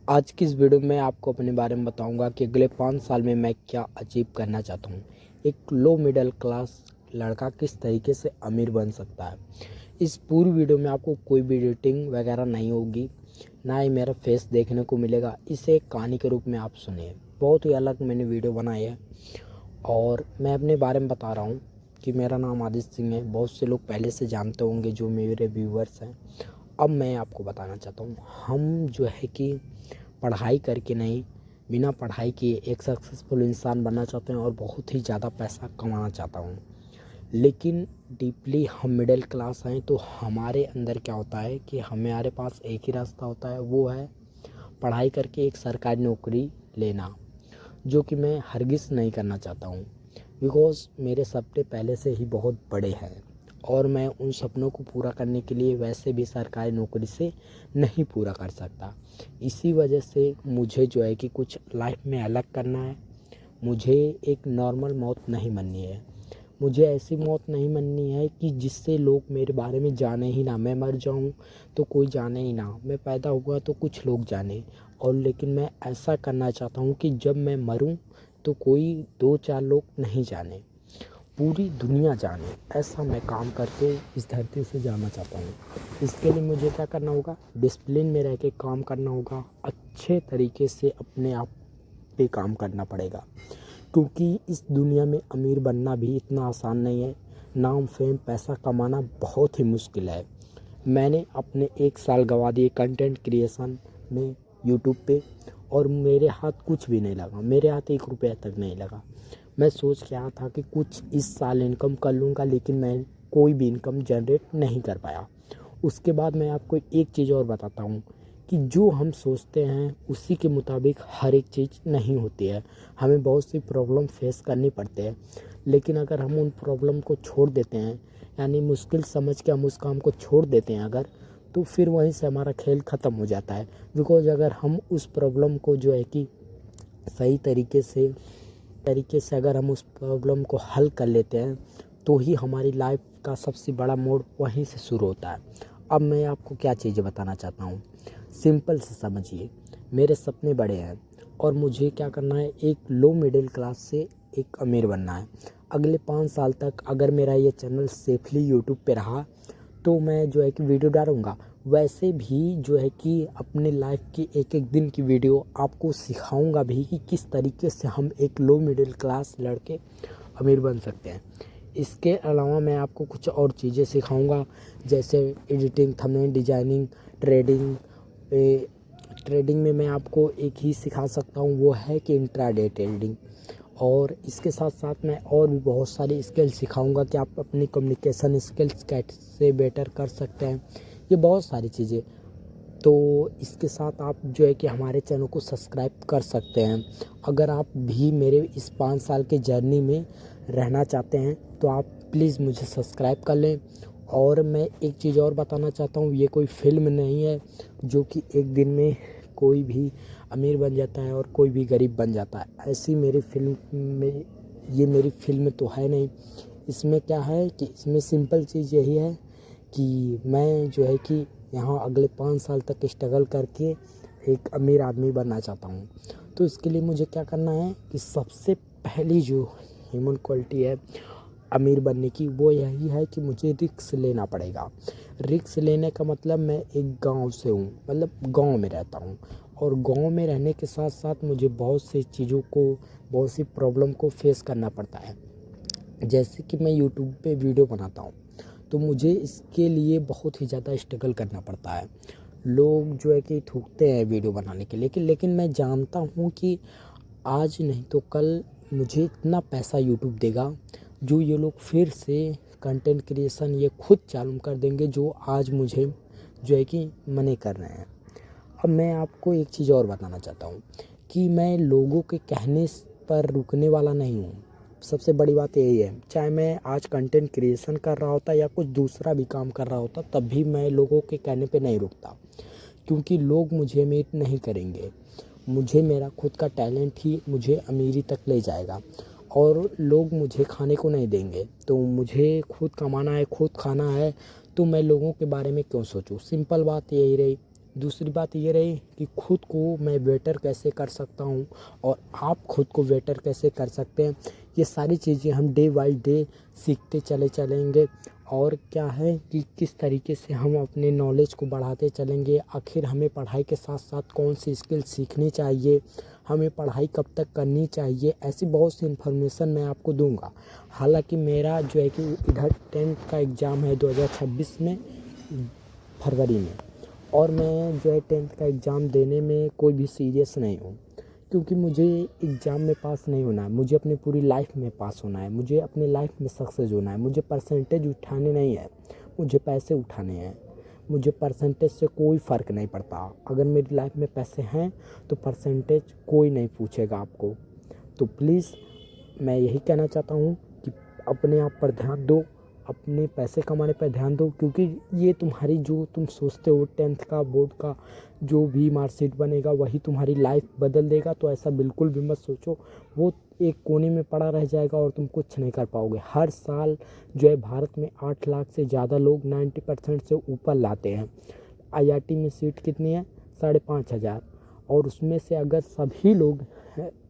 आज की इस वीडियो में आपको अपने बारे में बताऊंगा कि अगले 5 साल में मैं क्या अचीव करना चाहता हूं। एक लो मिडिल क्लास लड़का किस तरीके से अमीर बन सकता है। इस पूरी वीडियो में आपको कोई भी एडिटिंग वगैरह नहीं होगी, ना ही मेरा फेस देखने को मिलेगा। इसे एक कहानी के रूप में आप सुनिए। बहुत ही अलग मैंने वीडियो बनाई है और मैं अपने बारे में बता रहा हूँ कि मेरा नाम आदित्य सिंह है। बहुत से लोग पहले से जानते होंगे जो मेरे व्यूवर्स हैं। अब मैं आपको बताना चाहता हूँ, हम जो है कि पढ़ाई करके नहीं, बिना पढ़ाई किए एक सक्सेसफुल इंसान बनना चाहते हैं और बहुत ही ज़्यादा पैसा कमाना चाहता हूँ। लेकिन डीपली हम मिडिल क्लास हैं, तो हमारे अंदर क्या होता है कि हमारे पास एक ही रास्ता होता है, वो है पढ़ाई करके एक सरकारी नौकरी लेना, जो कि मैं हरगिज़ नहीं करना चाहता हूँ। बिकॉज़ मेरे सपने पहले से ही बहुत बड़े हैं और मैं उन सपनों को पूरा करने के लिए वैसे भी सरकारी नौकरी से नहीं पूरा कर सकता। इसी वजह से मुझे जो है कि कुछ लाइफ में अलग करना है। मुझे एक नॉर्मल मौत नहीं मरनी है। मुझे ऐसी मौत नहीं मरनी है कि जिससे लोग मेरे बारे में जाने ही ना। मैं मर जाऊं तो कोई जाने ही ना, मैं पैदा हुआ तो कुछ लोग जाने। और लेकिन मैं ऐसा करना चाहता हूं कि जब मैं मरूं तो कोई 2-4 लोग नहीं जाने, पूरी दुनिया जाने। ऐसा मैं काम करके इस धरती से जाना चाहता हूँ। इसके लिए मुझे क्या करना होगा, डिसिप्लिन में रह के काम करना होगा, अच्छे तरीके से अपने आप पे काम करना पड़ेगा। क्योंकि इस दुनिया में अमीर बनना भी इतना आसान नहीं है। नाम फेम पैसा कमाना बहुत ही मुश्किल है। मैंने अपने 1 साल गंवा दिए कंटेंट क्रिएशन में, यूट्यूब पे, और मेरे हाथ कुछ भी नहीं लगा। मेरे हाथ 1 रुपया तक नहीं लगा। मैं सोच के आया था कि कुछ इस साल इनकम कर लूँगा, लेकिन मैं कोई भी इनकम जनरेट नहीं कर पाया। उसके बाद मैं आपको एक चीज़ और बताता हूँ कि जो हम सोचते हैं उसी के मुताबिक हर एक चीज़ नहीं होती है। हमें बहुत सी प्रॉब्लम फेस करनी पड़ती है, लेकिन अगर हम उन प्रॉब्लम को छोड़ देते हैं, यानी मुश्किल समझ के हम उस काम को छोड़ देते हैं अगर, तो फिर वहीं से हमारा खेल ख़त्म हो जाता है। बिकॉज अगर हम उस प्रॉब्लम को जो है कि सही तरीके से अगर हम उस प्रॉब्लम को हल कर लेते हैं, तो ही हमारी लाइफ का सबसे बड़ा मोड़ वहीं से शुरू होता है। अब मैं आपको क्या चीज़ें बताना चाहता हूँ, सिंपल से समझिए। मेरे सपने बड़े हैं और मुझे क्या करना है, एक लो मिडिल क्लास से एक अमीर बनना है। अगले 5 साल तक अगर मेरा ये चैनल सेफली यूट्यूब पे रहा तो मैं जो है कि वीडियो डालूँगा। वैसे भी जो है कि अपने लाइफ की एक एक दिन की वीडियो आपको सिखाऊंगा भी कि किस तरीके से हम एक लो मिडिल क्लास लड़के अमीर बन सकते हैं। इसके अलावा मैं आपको कुछ और चीज़ें सिखाऊंगा, जैसे editing, thumbnail designing, trading. Trading में मैं आपको एक ही सिखा सकता हूँ, वो है कि इंट्राडे ट्रेडिंग। और इसके साथ साथ मैं और भी बहुत सारी स्किल सिखाऊंगा कि आप अपनी कम्युनिकेशन स्किल्स कैसे बेटर कर सकते हैं, ये बहुत सारी चीज़ें। तो इसके साथ आप जो है कि हमारे चैनल को सब्सक्राइब कर सकते हैं। अगर आप भी मेरे इस 5 साल के जर्नी में रहना चाहते हैं तो आप प्लीज़ मुझे सब्सक्राइब कर लें। और मैं एक चीज़ और बताना चाहता हूँ, ये कोई फिल्म नहीं है जो कि एक दिन में कोई भी अमीर बन जाता है और कोई भी गरीब बन जाता है। ऐसी मेरी फिल्म में, ये मेरी फिल्म तो है नहीं। इसमें क्या है कि इसमें सिंपल चीज़ यही है कि मैं जो है कि यहाँ अगले 5 साल तक स्ट्रगल करके एक अमीर आदमी बनना चाहता हूँ। तो इसके लिए मुझे क्या करना है कि सबसे पहली जो ह्यूमन क्वालिटी है अमीर बनने की, वो यही है कि मुझे रिस्क लेना पड़ेगा। रिस्क लेने का मतलब, मैं एक गांव से हूँ, मतलब गांव में रहता हूँ, और गांव में रहने के साथ साथ मुझे बहुत सी चीज़ों को, बहुत सी प्रॉब्लम को फेस करना पड़ता है। जैसे कि मैं यूट्यूब पे वीडियो बनाता हूँ तो मुझे इसके लिए बहुत ही ज़्यादा स्ट्रगल करना पड़ता है। लोग जो है कि थूकते हैं वीडियो बनाने के लिए, लेकिन मैं जानता हूँ कि आज नहीं तो कल मुझे इतना पैसा यूट्यूब देगा जो ये लोग फिर से कंटेंट क्रिएशन ये खुद चालू कर देंगे, जो आज मुझे जो है कि मना कर रहे हैं। अब मैं आपको एक चीज़ और बताना चाहता हूँ कि मैं लोगों के कहने पर रुकने वाला नहीं हूँ। सबसे बड़ी बात यही है, चाहे मैं आज कंटेंट क्रिएशन कर रहा होता या कुछ दूसरा भी काम कर रहा होता, तब भी मैं लोगों के कहने पे नहीं रुकता। क्योंकि लोग मुझे अमीर नहीं करेंगे, मुझे मेरा खुद का टैलेंट ही मुझे अमीरी तक ले जाएगा। और लोग मुझे खाने को नहीं देंगे, तो मुझे खुद कमाना है, खुद खाना है, तो मैं लोगों के बारे में क्यों सोचूं। सिंपल बात यही रही। दूसरी बात ये रही कि खुद को मैं बेटर कैसे कर सकता हूँ और आप खुद को बेटर कैसे कर सकते हैं, ये सारी चीज़ें हम डे बाय डे सीखते चलेंगे। और क्या है कि किस तरीके से हम अपने नॉलेज को बढ़ाते चलेंगे, आखिर हमें पढ़ाई के साथ साथ कौन सी स्किल सीखनी चाहिए, हमें पढ़ाई कब तक करनी चाहिए, ऐसी बहुत सी इन्फॉर्मेशन मैं आपको दूंगा। हालांकि मेरा जो है कि इधर 10th का एग्ज़ाम है 2026 में फरवरी में, और मैं जो है 10th का एग्ज़ाम देने में कोई भी सीरियस नहीं हूँ, क्योंकि मुझे एग्ज़ाम में पास नहीं होना है, मुझे अपनी पूरी लाइफ में पास होना है, मुझे अपनी लाइफ में सक्सेस होना है। मुझे परसेंटेज उठाने नहीं है, मुझे पैसे उठाने हैं। मुझे परसेंटेज से कोई फ़र्क नहीं पड़ता। अगर मेरी लाइफ में पैसे हैं तो परसेंटेज कोई नहीं पूछेगा आपको। तो प्लीज़ मैं यही कहना चाहता हूँ कि अपने आप पर ध्यान दो, अपने पैसे कमाने पर ध्यान दो, क्योंकि ये तुम्हारी जो तुम सोचते हो 10th का बोर्ड का जो भी मार्कशीट बनेगा वही तुम्हारी लाइफ बदल देगा, तो ऐसा बिल्कुल भी मत सोचो। वो एक कोने में पड़ा रह जाएगा और तुम कुछ नहीं कर पाओगे। हर साल जो है भारत में 8 लाख से ज़्यादा लोग 90% से ऊपर लाते हैं। आईआईटी में सीट कितनी है? 5,500, और उसमें से अगर सभी लोग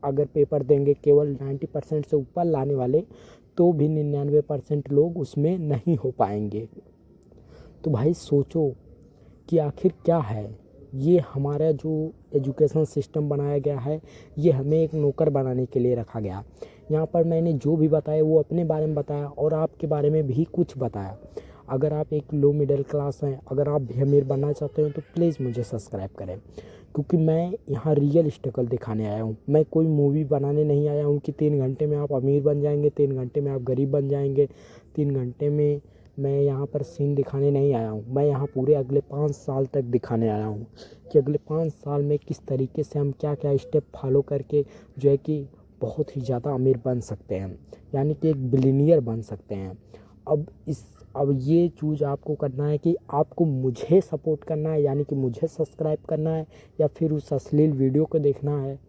अगर पेपर देंगे केवल 90% से ऊपर लाने वाले, तो भी 99% लोग उसमें नहीं हो पाएंगे। तो भाई सोचो कि आखिर क्या है ये हमारा जो एजुकेशन सिस्टम बनाया गया है, ये हमें एक नौकर बनाने के लिए रखा गया। यहाँ पर मैंने जो भी बताया वो अपने बारे में बताया और आपके बारे में भी कुछ बताया। अगर आप एक लो मिडिल क्लास हैं, अगर आप भी अमीर बनना चाहते हो तो प्लीज़ मुझे सब्सक्राइब करें, क्योंकि मैं यहाँ रियल स्ट्रगल दिखाने आया हूँ। मैं कोई मूवी बनाने नहीं आया हूँ कि 3 घंटे में आप अमीर बन जाएंगे, 3 घंटे में आप गरीब बन जाएंगे, 3 घंटे में मैं यहाँ पर सीन दिखाने नहीं आया हूँ। मैं यहाँ पूरे अगले 5 साल तक दिखाने आया हूँ कि अगले 5 साल में किस तरीके से हम क्या क्या स्टेप फॉलो करके जो है कि बहुत ही ज़्यादा अमीर बन सकते हैं, यानी कि एक बिलियनियर बन सकते हैं। अब ये चूज़ आपको करना है कि आपको मुझे सपोर्ट करना है, यानी कि मुझे सब्सक्राइब करना है, या फिर उस अश्लील वीडियो को देखना है।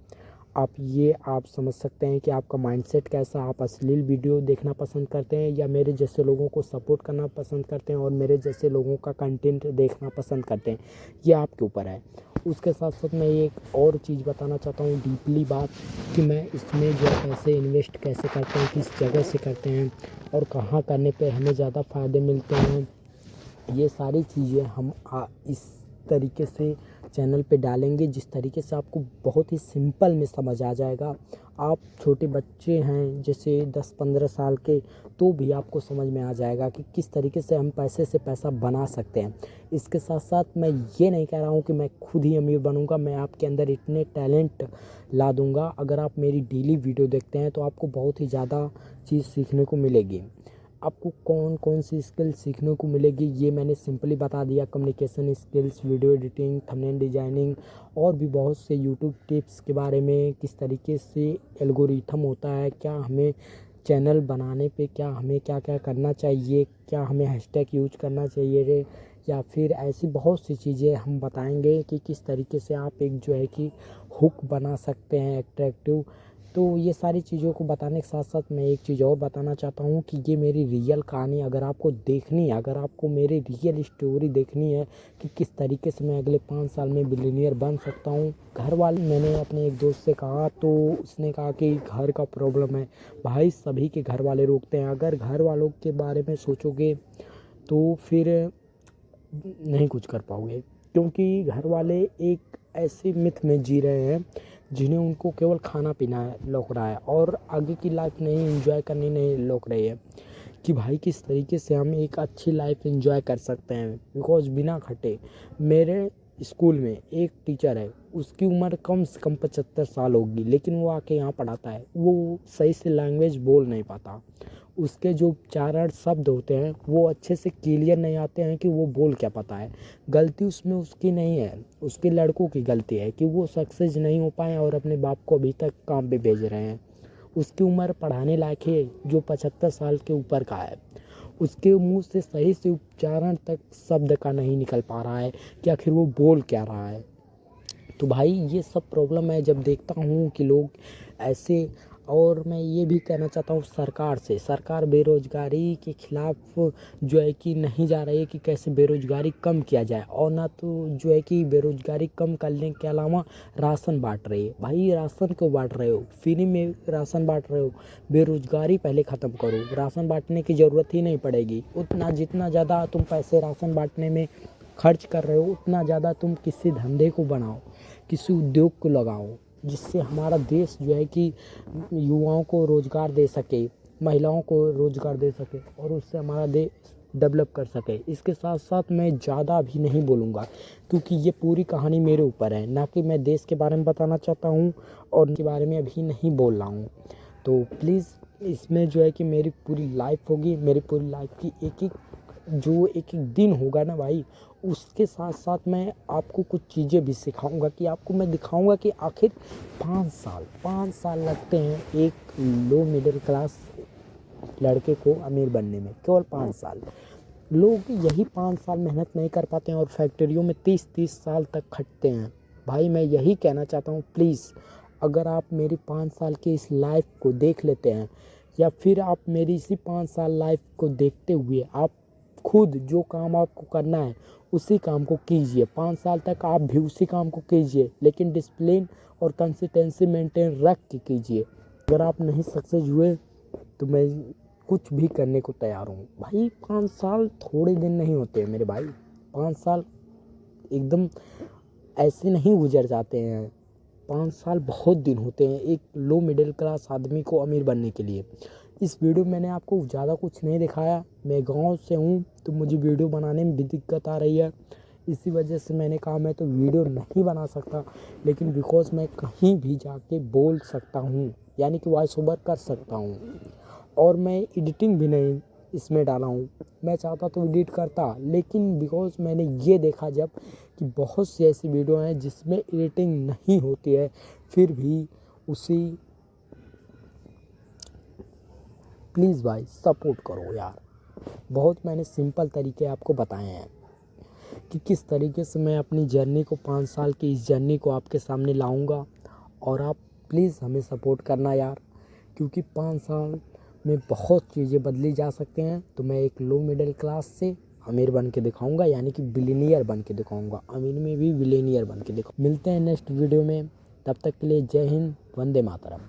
आप समझ सकते हैं कि आपका माइंडसेट कैसा, आप अश्लील वीडियो देखना पसंद करते हैं या मेरे जैसे लोगों को सपोर्ट करना पसंद करते हैं और मेरे जैसे लोगों का कंटेंट देखना पसंद करते हैं, ये आपके ऊपर है। उसके साथ साथ मैं एक और चीज़ बताना चाहता हूँ डीपली बात, कि मैं इसमें जो पैसे इन्वेस्ट कैसे करते हैं, किस जगह से करते हैं और कहाँ करने पे हमें ज़्यादा फ़ायदे मिलते हैं, ये सारी चीज़ें हम इस तरीके से चैनल पे डालेंगे जिस तरीके से आपको बहुत ही सिंपल में समझ आ जाएगा। आप छोटे बच्चे हैं जैसे 10-15 साल के, तो भी आपको समझ में आ जाएगा कि किस तरीके से हम पैसे से पैसा बना सकते हैं। इसके साथ साथ मैं ये नहीं कह रहा हूँ कि मैं खुद ही अमीर बनूँगा, मैं आपके अंदर इतने टैलेंट ला दूँगा। अगर आप मेरी डेली वीडियो देखते हैं तो आपको बहुत ही ज़्यादा चीज़ सीखने को मिलेगी। आपको कौन कौन सी स्किल सीखने को मिलेगी ये मैंने सिंपली बता दिया। Communication skills, video editing, thumbnail designing, और भी बहुत से यूट्यूब टिप्स के बारे में, किस तरीके से एल्गोरिथम होता है, क्या हमें चैनल बनाने पे क्या हमें क्या क्या करना चाहिए, क्या हमें हैशटैग यूज करना चाहिए, या फिर ऐसी बहुत सी चीज़ें हम बताएंगे कि किस तरीके से आप एक जो है कि हुक बना सकते हैं अट्रैक्टिव। तो ये सारी चीज़ों को बताने के साथ साथ मैं एक चीज़ और बताना चाहता हूँ कि ये मेरी रियल कहानी अगर आपको देखनी है, अगर आपको मेरी रियल स्टोरी देखनी है कि किस तरीके से मैं अगले 5 साल में बिलियनियर बन सकता हूँ। घर वाले, मैंने अपने एक दोस्त से कहा तो उसने कहा कि घर का प्रॉब्लम है। भाई सभी के घर वाले रोकते हैं, अगर घर वालों के बारे में सोचोगे तो फिर नहीं कुछ कर पाओगे, क्योंकि घर वाले एक ऐसे मिथ में जी रहे हैं जिन्हें उनको केवल खाना पीना लौक रहा है और आगे की लाइफ नहीं एंजॉय करनी नहीं लौक रही है, कि भाई किस तरीके से हम एक अच्छी लाइफ एंजॉय कर सकते हैं। बिकॉज बिना खटे, मेरे स्कूल में एक टीचर है, उसकी उम्र कम से कम 75 साल होगी, लेकिन वो आके यहाँ पढ़ाता है। वो सही से लैंग्वेज बोल नहीं पाता, उसके जो 4-8 शब्द होते हैं वो अच्छे से क्लियर नहीं आते हैं कि वो बोल क्या पाता है। गलती उसमें उसकी नहीं है, उसके लड़कों की गलती है कि वो सक्सेस नहीं हो पाए और अपने बाप को अभी तक काम पे भेज रहे हैं। उसकी उम्र पढ़ाने लायक है जो 75 साल के ऊपर का है, उसके मुंह से सही से उच्चारण तक शब्द का नहीं निकल पा रहा है कि आखिर वो बोल क्या रहा है। तो भाई ये सब प्रॉब्लम है। जब देखता हूँ कि लोग ऐसे और मैं ये भी कहना चाहता हूँ सरकार से, सरकार बेरोज़गारी के खिलाफ़ जो है कि नहीं जा रही है कि कैसे बेरोज़गारी कम किया जाए, और ना तो जो है कि बेरोज़गारी कम करने के अलावा राशन बाँट रही है। भाई राशन क्यों बाँट रहे हो? फ्री में राशन बाँट रहे हो, बेरोज़गारी पहले ख़त्म करो, राशन बाँटने की ज़रूरत ही नहीं पड़ेगी। उतना जितना ज़्यादा तुम पैसे राशन बाँटने में खर्च कर रहे हो, उतना ज़्यादा तुम किसी धंधे को बनाओ, किसी उद्योग को लगाओ, जिससे हमारा देश जो है कि युवाओं को रोज़गार दे सके, महिलाओं को रोज़गार दे सके, और उससे हमारा देश डेवलप कर सके। इसके साथ साथ मैं ज़्यादा भी नहीं बोलूँगा, क्योंकि ये पूरी कहानी मेरे ऊपर है, ना कि मैं देश के बारे में बताना चाहता हूँ और उनके बारे में अभी नहीं बोल रहा हूँ। तो प्लीज़ इसमें जो है कि मेरी पूरी लाइफ होगी, मेरी पूरी लाइफ की एक एक दिन होगा ना भाई, उसके साथ साथ मैं आपको कुछ चीज़ें भी सिखाऊंगा, कि आपको मैं दिखाऊंगा कि आखिर 5 साल लगते हैं एक लो मिडिल क्लास लड़के को अमीर बनने में, केवल 5 साल। लोग यही 5 साल मेहनत नहीं कर पाते हैं और फैक्ट्रियों में 30-30 साल तक खटते हैं। भाई मैं यही कहना चाहता हूँ, प्लीज़ अगर आप मेरी 5 साल की इस लाइफ को देख लेते हैं, या फिर आप मेरी इसी 5 साल लाइफ को देखते हुए आप खुद जो काम आपको करना है उसी काम को कीजिए। 5 साल तक आप भी उसी काम को कीजिए, लेकिन डिसिप्लिन और कंसिस्टेंसी मेंटेन रख के कीजिए। अगर आप नहीं सक्सेस हुए तो मैं कुछ भी करने को तैयार हूँ। भाई 5 साल थोड़े दिन नहीं होते हैं मेरे भाई, 5 साल एकदम ऐसे नहीं गुजर जाते हैं। 5 साल बहुत दिन होते हैं एक लो मिडिल क्लास आदमी को अमीर बनने के लिए। इस वीडियो में मैंने आपको ज़्यादा कुछ नहीं दिखाया, मैं गांव से हूँ तो मुझे वीडियो बनाने में भी दिक्कत आ रही है, इसी वजह से मैंने कहा मैं तो वीडियो नहीं बना सकता, लेकिन बिकॉज मैं कहीं भी जाके बोल सकता हूँ, यानी कि वॉइस ओवर कर सकता हूँ, और मैं एडिटिंग भी नहीं इसमें डाला हूँ। मैं चाहता तो एडिट करता, लेकिन बिकॉज मैंने ये देखा जब कि बहुत सी ऐसी वीडियो हैं जिसमें एडिटिंग नहीं होती है, फिर भी उसी प्लीज़ भाई सपोर्ट करो यार। बहुत मैंने सिंपल तरीके आपको बताए हैं कि किस तरीके से मैं अपनी जर्नी को 5 साल की इस जर्नी को आपके सामने लाऊंगा, और आप प्लीज़ हमें सपोर्ट करना यार, क्योंकि 5 साल में बहुत चीज़ें बदली जा सकते हैं। तो मैं एक लो मिडिल क्लास से अमीर बन के दिखाऊंगा, यानी कि बिलियनियर बन के दिखाऊंगा, अमीर में भी बिलियनियर बन के दिखाऊंगा। मिलते हैं नेक्स्ट वीडियो में, तब तक के लिए जय हिंद, वंदे मातरम।